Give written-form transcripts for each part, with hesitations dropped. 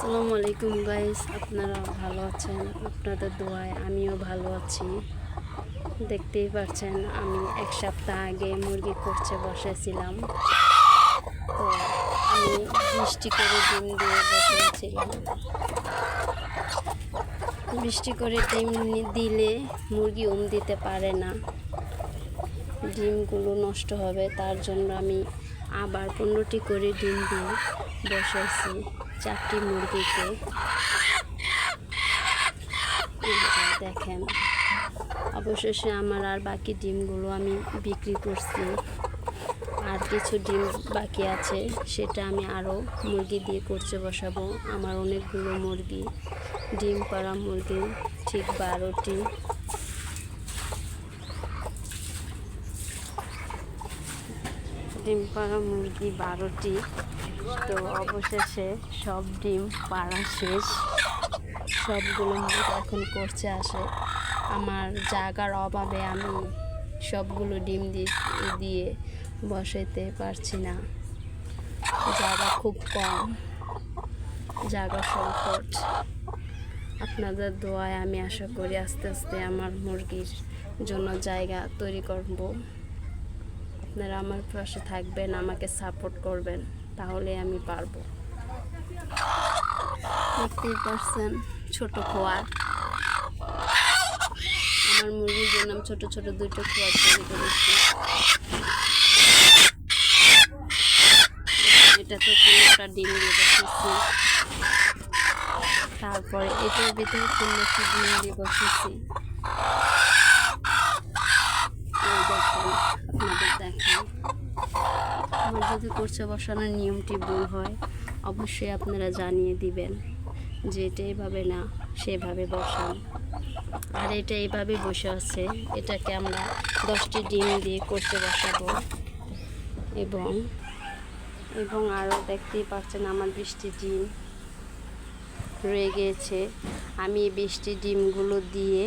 আসসালামু আলাইকুম গাইস, আপনারা ভালো আছেন? আপনাদের দোয়ায় আমিও ভালো আছি। দেখতেই পাচ্ছেন আমি এক সপ্তাহ আগে মুরগি করতে বসেছিলাম। তো আমি 20টি করে ডিম দিয়ে বসেছিলাম। 20টি করে ডিম দিলে মুরগি দিতে পারে না, ডিমগুলো নষ্ট হবে। তার জন্য আমি আবার 15টি করে ডিম দিয়ে বসাইছি 4টি মুরগিকে। দেখেন, অবশেষে আমার আর বাকি ডিমগুলো আমি বিক্রি করছি। আর কিছু ডিম বাকি আছে, সেটা আমি আরও মুরগি দিয়ে করতে বসাবো। আমার অনেকগুলো মুরগি, ডিম পাড়া মুরগি ঠিক 12টি। ডিম পাড়া মুরগি 12টি। তো অবশেষে সব ডিম পাড়া শেষ। সবগুলো মুরগি এখন করছে আসে। আমার জায়গার অভাবে আমি সবগুলো ডিম দিয়ে বসাইতে পারছি না, জায়গা খুব কম, জায়গা সংকট। আপনাদের দোয়ায় আমি আশা করি আস্তে আস্তে আমার মুরগির জন্য জায়গা তৈরি করব। আপনারা আমার পাশে থাকবেন, আমাকে সাপোর্ট করবেন, তাহলে আমি পারবো। দেখতেই পারছেন ছোট খোয়ার, আমার মুরগির জন্য আমি ছোট ছোট 2টো খোয়ার তৈরি করেছি। এটা তো 15টা ডিম দিয়ে বসেছি। তারপরে এটার ভিতরে 15টি ডিম দিয়ে বসেছি। আপনাদের দেখাই, আমার যদি করছে বসানোর নিয়মটি ভুল হয় অবশ্যই আপনারা জানিয়ে দিবেন যে এটা এইভাবে না সেভাবে বসান। আর এটা এইভাবে বসে আছে, এটাকে আমরা 10টি ডিম দিয়ে করতে বসাবো। এবং আরও দেখতেই পাচ্ছেন আমার 20টি ডিম রয়ে গিয়েছে। আমি 20টি ডিমগুলো দিয়ে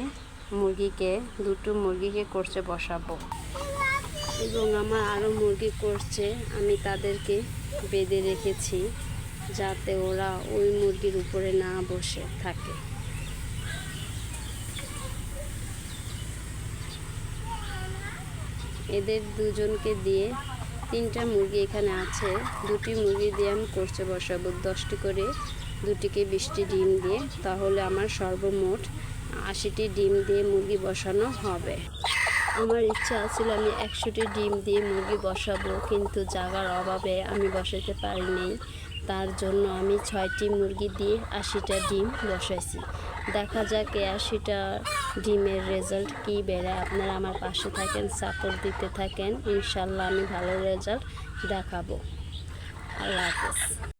দুটো মুরগিকে করতে বসাবো। এবং আমার আরও মুরগি করছে, আমি তাদেরকে বেঁধে রেখেছি যাতে ওরা ওই মুরগির উপরে না বসে থাকে। এদের দুজনকে দিয়ে 3টা মুরগি এখানে আছে, 2টি মুরগি দিয়ে আমি করতে বসাবো 10টি করে, 2টিকে 20টি ডিম দিয়ে, তাহলে আমার সর্বমোট 80টি ডিম দিয়ে মুরগি বসানো হবে। আমার ইচ্ছা আছিল আমি 100টি ডিম দিয়ে মুরগি বসাবো, কিন্তু জায়গার অভাবে আমি বসাতে পারিনি। তার জন্য আমি 6টি মুরগি দিয়ে 80টা ডিম বসাইছি। দেখা যাক 80টা ডিমের রেজাল্ট কী বেরোয়। আপনারা আমার পাশে থাকেন, সাপোর্ট দিতে থাকেন, ইনশাল্লাহ আমি ভালো রেজাল্ট দেখাবো। আল্লাহ হাফেজ।